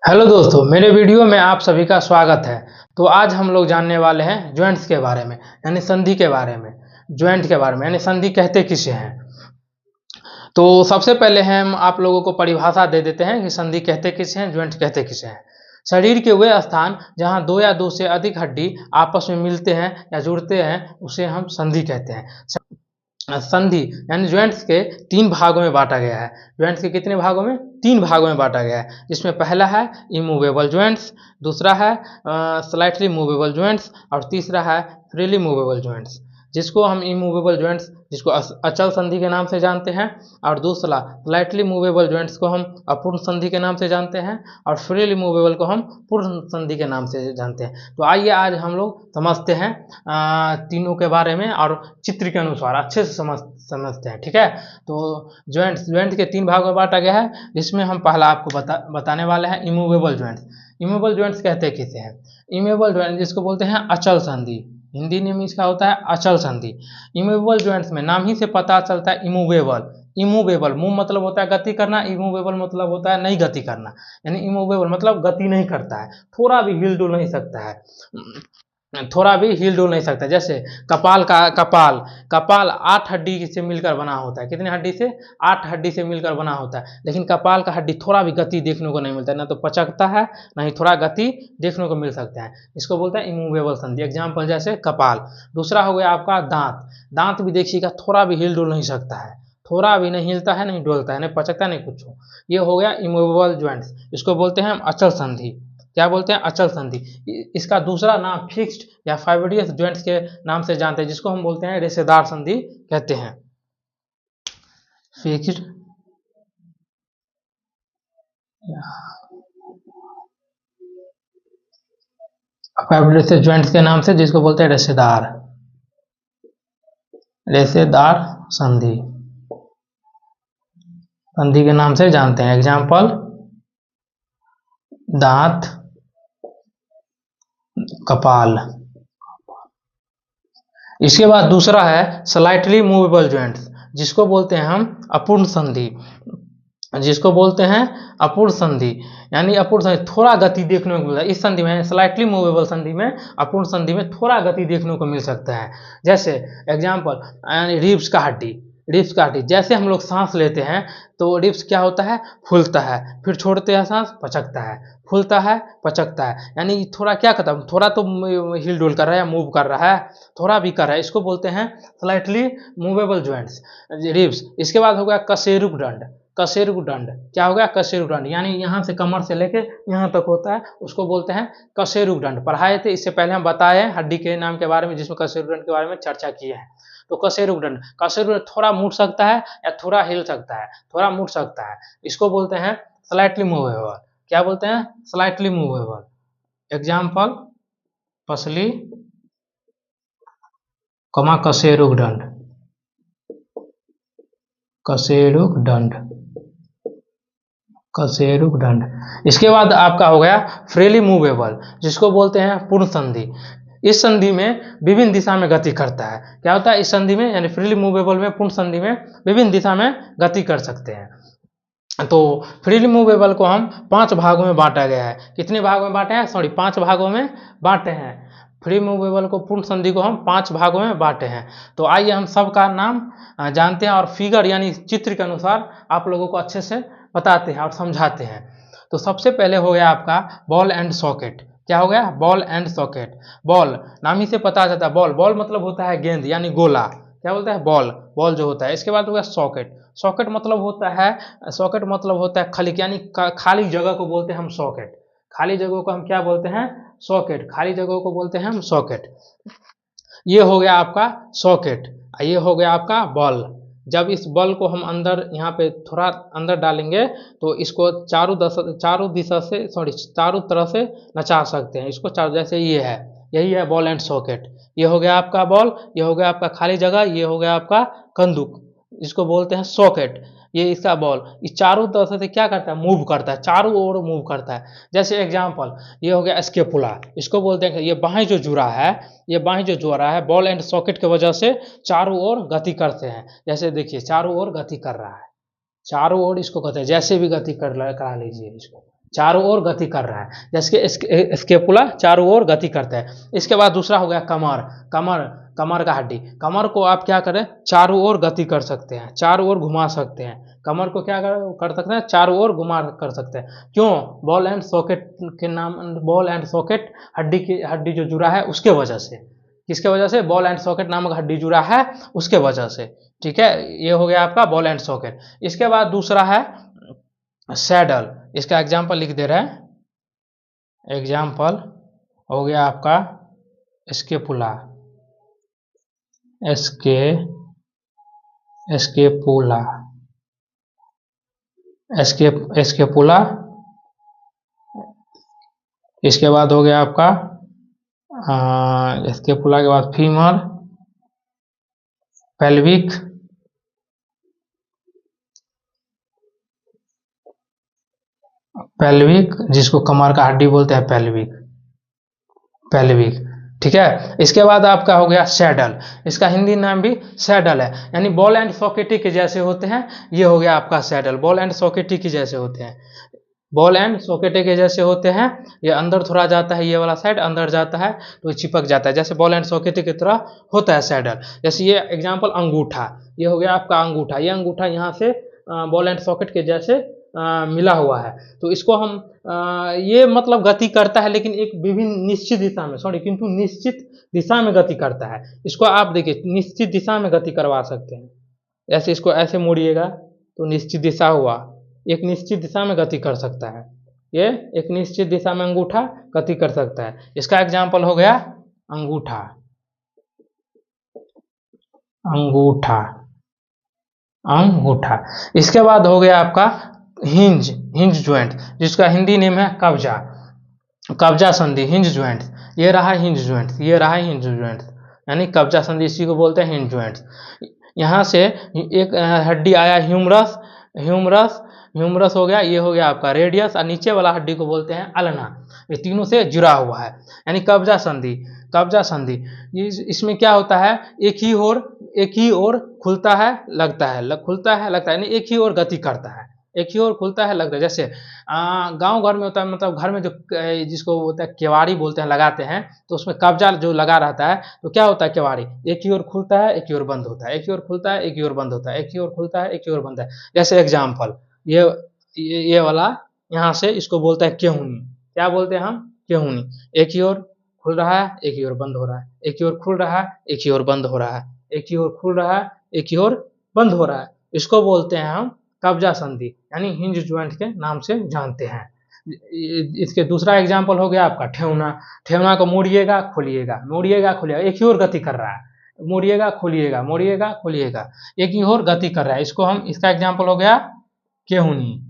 Hello दोस्तों, मेरे video में आप सभी का स्वागत है। तो आज हम लोग जानने वाले हैं ज्वाइंट्स के बारे में, यानी संधि के बारे में। ज्वाइंट के बारे में यानी संधि कहते किसे हैं। तो सबसे पहले हम आप लोगों को परिभाषा दे देते हैं कि संधि कहते किसे हैं, ज्वाइंट कहते किसे हैं। शरीर के वे स्थान जहां दो या दो से अधिक हड्डी आपस में मिलते हैं या जुड़ते हैं उसे हम संधि कहते हैं। संधि यानी ज्वाइंट्स के तीन भागों में बांटा गया है। ज्वाइंट्स के कितने भागों में? तीन भागों में बांटा गया है, जिसमें पहला है इमूवेबल ज्वाइंट्स, दूसरा है स्लाइटली मूवेबल ज्वाइंट्स और तीसरा है फ्रीली मूवेबल ज्वाइंट्स। जिसको हम इमूवेबल ज्वाइंट्स जिसको अचल संधि के नाम से जानते हैं, और दूसरा स्लाइटली मूवेबल ज्वाइंट्स को हम अपूर्ण संधि के नाम से जानते हैं, और फ्रीली मूवेबल को हम पूर्ण संधि के नाम से जानते हैं। तो आइए आज हम लोग समझते हैं तीनों के बारे में, और चित्र के अनुसार अच्छे से समझते हैं। ठीक है, तो ज्वाइंट के तीन भागों में बांटा गया है, जिसमें हम पहला आपको बताने वाले हैं इमूवेबल ज्वाइंट्स। इमूवेबल ज्वाइंट्स कहते किसे हैं? इमूवेबल ज्वाइंट जिसको बोलते हैं अचल संधि, हिंदी नेम इसका होता है अचल संधि। इमूवेबल ज्वाइंट्स में नाम ही से पता चलता है इमूवेबल। इमूवेबल मूव मतलब होता है गति करना, इमूवेबल मतलब होता है नहीं गति करना। यानी इमूवेबल मतलब गति नहीं करता है, थोड़ा भी हिल डुल नहीं सकता है, थोड़ा भी हिल डुल नहीं सकता। जैसे कपाल 8 हड्डी से मिलकर बना होता है। कितने हड्डी से? 8 हड्डी से मिलकर बना होता है, लेकिन कपाल का हड्डी थोड़ा भी गति देखने को नहीं मिलता है, ना तो पचकता है ना ही थोड़ा गति देखने को मिल सकता है। इसको बोलते हैं इमूवेबल संधि। एग्जाम्पल जैसे कपाल। दूसरा हो गया आपका दांत भी देखिएगा थोड़ा भी हिल डुल नहीं सकता है, थोड़ा भी नहीं हिलता है, नहीं डोलता है, नहीं पचकता, नहीं कुछ। ये हो गया इमूवेबल ज्वाइंट्स। इसको बोलते हैं हम अचल संधि। क्या बोलते हैं? अचल संधि। इसका दूसरा नाम फिक्स्ड या फाइब्रियस ज्वाइंट्स के नाम से जानते हैं, जिसको हम बोलते हैं रेशेदार संधि कहते हैं। फिक्स्ड फाइब्रियस ज्वाइंट्स के नाम से, जिसको बोलते हैं रेशेदार संधि के नाम से जानते हैं। एग्जाम्पल दांत, कपाल। इसके बाद दूसरा है स्लाइटली मूवेबल ज्वाइंट्स, जिसको बोलते हैं हम अपूर्ण संधि। जिसको बोलते हैं अपूर्ण संधि, यानी अपूर्ण संधि थोड़ा गति देखने को मिलता है। इस संधि में स्लाइटली मूवेबल संधि में, अपूर्ण संधि में थोड़ा गति देखने को मिल सकता है। जैसे एग्जाम्पल रिब्स का हड्डी। जैसे हम लोग सांस लेते हैं तो रिब्स क्या होता है? फूलता है, फिर छोड़ते हैं सांस, पचकता है, फूलता है, पचकता है। यानी थोड़ा क्या करता है, थोड़ा तो हिल डुल कर रहा है या मूव कर रहा है, थोड़ा भी कर रहा है। इसको बोलते हैं स्लाइटली मूवेबल ज्वाइंट्स, रिब्स। इसके बाद हो गया कशेरुक दंड। क्या हो गया? कशेरुक दंड, यानी यहाँ से कमर से लेके यहाँ तक होता है, उसको बोलते हैं कशेरुक दंड। पढ़ाए थे इससे पहले, हम बताए हैं हड्डी के नाम के बारे में, जिसमें कशेरुक दंड के बारे में चर्चा किए हैं। तो कशेरुक दंड थोड़ा मुड़ सकता है या थोड़ा हिल सकता है, थोड़ा मुड़ सकता है। इसको बोलते हैं स्लाइटली मूवेबल। क्या बोलते हैं? Slightly movable. एग्जाम्पल पसली, कशेरुक दंड। इसके बाद आपका हो गया फ्रीली मूवेबल, जिसको बोलते हैं पूर्ण संधि। इस संधि में विभिन्न दिशा में गति करता है। क्या होता है इस संधि में? यानी फ्रीली मूवेबल में, पूर्ण संधि में विभिन्न दिशा में गति कर सकते हैं। तो फ्रीली मूवेबल को हम 5 भागों में बांटा गया है। कितने भागों में बांटे हैं? 5 भागों में बांटे हैं। फ्री मूवेबल को, पूर्ण संधि को हम 5 भागों में बांटे हैं। तो आइए हम सबका नाम जानते हैं, और फिगर यानी चित्र के अनुसार आप लोगों को अच्छे से बताते हैं और समझाते हैं। तो सबसे पहले हो गया आपका बॉल एंड सॉकेट। क्या हो गया? Ball and socket. बॉल नाम ही से पता चलता है, बॉल मतलब होता है गेंद यानी गोला। क्या बोलते हैं? बॉल जो होता है। इसके बाद हो गया सॉकेट मतलब होता है खली, यानी खाली जगह को बोलते हैं हम सॉकेट। खाली जगह को हम क्या बोलते हैं? सॉकेट। खाली जगह को बोलते हैं हम सॉकेट। ये हो गया आपका सॉकेट। ये हो गया आपका बॉल। जब इस बॉल को हम अंदर, यहाँ पे थोड़ा अंदर डालेंगे तो इसको चारों तरह से नचा सकते हैं इसको, जैसे ये है, यही है बॉल एंड सॉकेट। ये हो गया आपका बॉल, ये हो गया आपका खाली जगह, ये हो गया आपका कंदूक, इसको बोलते हैं सॉकेट। ये इसका बॉल इस चारों तरह से क्या करता है? मूव करता है, चारों ओर मूव करता है। जैसे एग्जाम्पल ये हो गया स्केपुला, इसको बोलते हैं, ये बाहें जो जुड़ा है बॉल एंड सॉकेट की वजह से चारों ओर गति करते हैं। जैसे देखिए चारों ओर गति कर रहा है, चारों ओर इसको कहते हैं, जैसे भी गति करा लीजिए इसको, चारों ओर गति कर रहा है, जैसे कि स्केपुला चारों ओर गति करता है। इसके बाद दूसरा हो गया कमर। कमर का हड्डी, कमर को आप क्या करें, चारों ओर गति कर सकते हैं, चारों ओर घुमा सकते हैं। कमर को क्या कर सकते हैं, चारों ओर घुमा कर सकते हैं। क्यों? बॉल एंड सॉकेट के नाम, बॉल एंड सॉकेट हड्डी जो जुड़ा है उसके वजह से। किसके वजह से? बॉल एंड सॉकेट नामक हड्डी जुड़ा है उसके वजह से। ठीक है, ये हो गया आपका बॉल एंड सॉकेट। इसके बाद दूसरा है सैडल। इसका एग्जाम्पल लिख दे रहे हैं। एग्जाम्पल हो गया आपका स्केपुला, स्केपुला, स्केपुला। इसके बाद हो गया आपका स्केपुला के बाद फीमर, पेल्विक, जिसको कमर का हड्डी बोलते हैं, पेल्विक। ठीक है, इसके बाद आपका हो गया सैडल। इसका हिंदी नाम भी सैडल है, यानी बॉल एंड सॉकेटी के जैसे होते हैं। ये हो गया आपका सैडल, बॉल एंड सॉकेटी के जैसे होते हैं, बॉल एंड सॉकेटी के जैसे होते हैं। ये अंदर थोड़ा जाता है, ये वाला साइड अंदर जाता है तो चिपक जाता है, जैसे बॉल एंड सॉकेटी की तरह होता है सैडल। जैसे ये एग्जाम्पल अंगूठा, ये हो गया आपका अंगूठा। ये अंगूठा यहाँ से बॉल एंड सॉकेट के जैसे मिला हुआ है, तो इसको हम ये मतलब गति करता है, लेकिन एक विभिन्न निश्चित दिशा में, किंतु निश्चित दिशा में गति करता है। इसको आप देखिए निश्चित दिशा में गति करवा सकते हैं। ऐसे इसको ऐसे मोड़िएगा तो निश्चित दिशा हुआ, एक निश्चित दिशा में गति कर सकता है। ये एक निश्चित दिशा में अंगूठा गति कर सकता है। इसका एग्जाम्पल हो गया अंगूठा, अंगूठा। इसके बाद हो गया आपका हिंज ज्वाइंट, जिसका हिंदी नेम है कब्जा संधि, हिंज ज्वाइंट। ये रहा हिंज ज्वाइंट, ये रहा हिंज ज्वाइंट, यानी कब्जा संधि, इसी को बोलते हैं हिंज ज्वाइंट। यहाँ से एक हड्डी आया ह्यूमरस हो गया, ये हो गया आपका रेडियस, और नीचे वाला हड्डी को बोलते हैं अल्ना। ये तीनों से जुड़ा हुआ है, यानी कब्जा संधि। इसमें क्या होता है, एक ही ओर खुलता है लगता है, यानी एक ही ओर गति करता है, एक ही ओर खुलता है लगता है। जैसे गांव घर में होता है, मतलब घर में जो जिसको होता है केवाड़ी बोलते हैं, लगाते हैं, तो उसमें कब्जा जो लगा रहता है, तो क्या होता है, केवाड़ी एक ही ओर खुलता है एक ही ओर बंद होता है, एक ही ओर खुलता है एक ही ओर बंद होता है, एक ही ओर खुलता है एक ही ओर बंद है। जैसे एग्जाम्पल ये वाला यहाँ से इसको बोलता है केहूनी। क्या बोलते हैं हम? केहूनी। एक ही ओर खुल रहा है एक ही ओर बंद हो रहा है, एक ही ओर खुल रहा है एक ही ओर बंद हो रहा है, एक ही ओर खुल रहा है एक ही ओर बंद हो रहा है। इसको बोलते हैं हम कब्जा संधि, यानी हिंज ज्वाइंट के नाम से जानते हैं। इसके दूसरा एग्जाम्पल हो गया आपका ठेवना को मोड़िएगा खोलिएगा, एक ही ओर गति कर रहा है, मोड़िएगा खोलिएगा, एक ही ओर गति कर रहा है। इसको हम, इसका एग्जाम्पल हो गया केहूनी,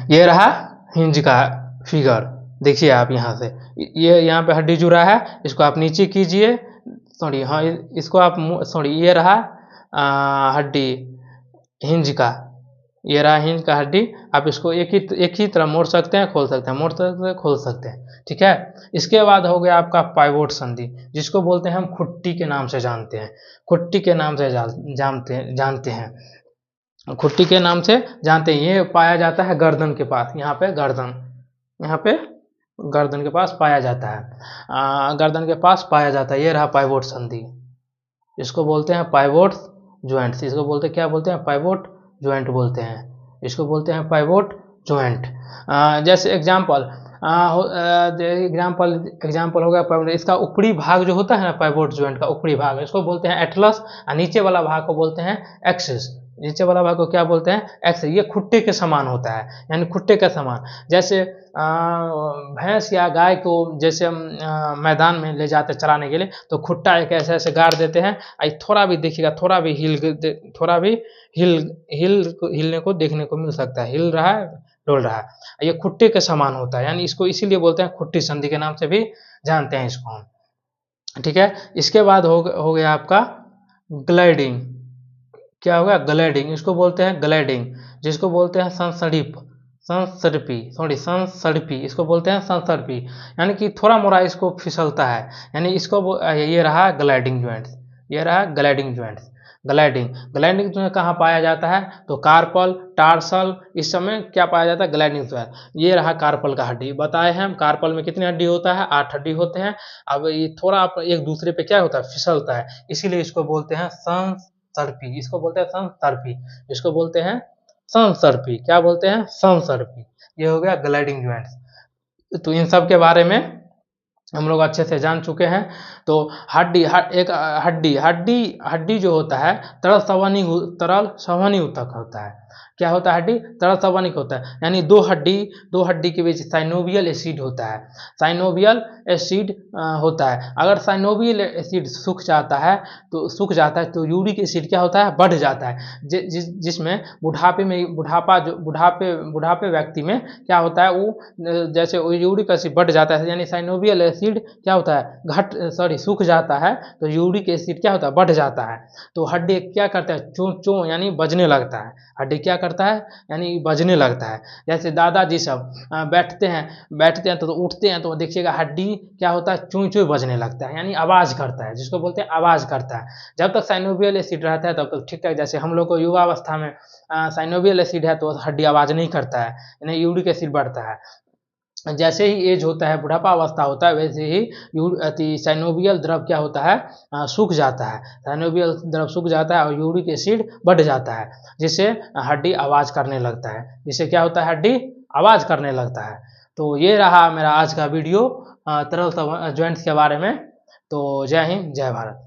ये रहा हिंज का फिगर। देखिए आप यहाँ से, ये यहाँ पे हड्डी जुड़ा है, इसको आप नीचे कीजिए, इसको आप ये रहा हड्डी हिंज का, ये रहा हिंज का हड्डी। आप इसको एक ही तरह मोड़ सकते हैं, खोल सकते हैं, मोड़ सकते हैं, खोल सकते हैं। ठीक है, इसके बाद हो गया आपका पाइवोट संधि, जिसको बोलते हैं हम खुट्टी के नाम से जानते हैं, खुट्टी के नाम से जानते हैं। ये पाया जाता है गर्दन के पास, यहाँ पे गर्दन के पास पाया जाता है, ये रहा पाइवोट संधि, इसको बोलते हैं पाइवोट ज्वाइंट। इसको बोलते क्या बोलते हैं? पाइवोट ज्वाइंट बोलते हैं, इसको बोलते हैं पाइवोट ज्वाइंट। जैसे एग्जाम्पल हो गया, इसका ऊपरी भाग जो होता है ना, पाइवोट ज्वाइंट का ऊपरी भाग, इसको बोलते हैं एटलस, और नीचे वाला भाग को बोलते हैं एक्सिस। नीचे वाला भाग को क्या बोलते हैं? एक्सिस। ये खुट्टे के समान होता है, यानी खुट्टे के समान। जैसे भैंस या गाय को जैसे हम मैदान में ले जाते चराने के लिए, तो खुट्टा एक ऐसे गाड़ देते हैं, थोड़ा भी देखिएगा, थोड़ा भी हिलने को देखने को मिल सकता है, हिल रहा है, डोल रहा है, ये खुट्टे के समान होता है, यानी इसको इसीलिए बोलते हैं खुट्टी संधि के नाम से भी जानते हैं इसको हम। ठीक है, इसके बाद हो गया आपका ग्लाइडिंग। क्या होगा? ग्लाइडिंग। इसको बोलते हैं ग्लाइडिंग, जिसको बोलते हैं संसर्पी, इसको बोलते हैं संसर्पी, यानी कि थोड़ा मोड़ा इसको फिसलता है, यानी इसको ये रहा ग्लाइडिंग ज्वाइंट, ये रहा ग्लाइडिंग ज्वाइंट्स। ग्लाइडिंग जो है कहाँ पाया जाता है, तो कार्पल, टार्सल, इस समय क्या पाया जाता है, ग्लाइडिंग ज्वाइंट। ये रहा कार्पल का हड्डी, बताए हैं हम कार्पल में कितनी हड्डी होता है, 8 हड्डी होते हैं। अब ये थोड़ा एक दूसरे पे क्या होता है, फिसलता है, इसीलिए इसको बोलते हैं संसर्पी, इसको बोलते हैं संसर्पी, इसको बोलते हैं संसर्पी, क्या बोलते हैं, संसर्पी। ये हो गया ग्लाइडिंग ज्वाइंट्स। तो इन सब के बारे में हम लोग अच्छे से जान चुके हैं। तो एक हड्डी जो होता है तरल संवहनी ऊतक होता है। क्या होता है, हड्डी तरल संवहनिक होता है, यानी दो हड्डी के बीच साइनोवियल एसिड होता है। साइनोवियल एसिड होता है। अगर साइनोवियल एसिड सूख जाता है तो यूरिक एसिड क्या होता है, बढ़ जाता है। जिसमें बुढ़ापे व्यक्ति में क्या होता है, वो जैसे यूरिक एसिड बढ़ जाता है, यानी साइनोवियल एसिड क्या होता है, सूख जाता है, तो यूरिक एसिड क्या होता है, बढ़ जाता है। तो हड्डी क्या करता है, चों यानी बजने लगता है। हड्डी क्या करता है, यानी बजने लगता है। जैसे दादाजी सब बैठते हैं तो उठते हैं तो देखिएगा हड्डी क्या होता है, चों चों बजने लगता है, यानी आवाज करता है, जिसको बोलते हैं आवाज करता है। जब तक साइनोवियल एसिड रहता है तब तक ठीक ठाक। जैसे हम लोग को युवावस्था में साइनोवियल एसिड है तो हड्डी आवाज नहीं करता है, यानी यूरिक एसिड बढ़ता है। जैसे ही एज होता है, बुढ़ापा अवस्था होता है, वैसे ही साइनोवियल द्रव क्या होता है, सूख जाता है। साइनोवियल द्रव सूख जाता है और यूरिक एसिड बढ़ जाता है, जिससे हड्डी आवाज करने लगता है, जिससे क्या होता है, हड्डी आवाज करने लगता है। तो ये रहा मेरा आज का वीडियो तरल ज्वाइंट्स के बारे में। तो जय हिंद, जय भारत।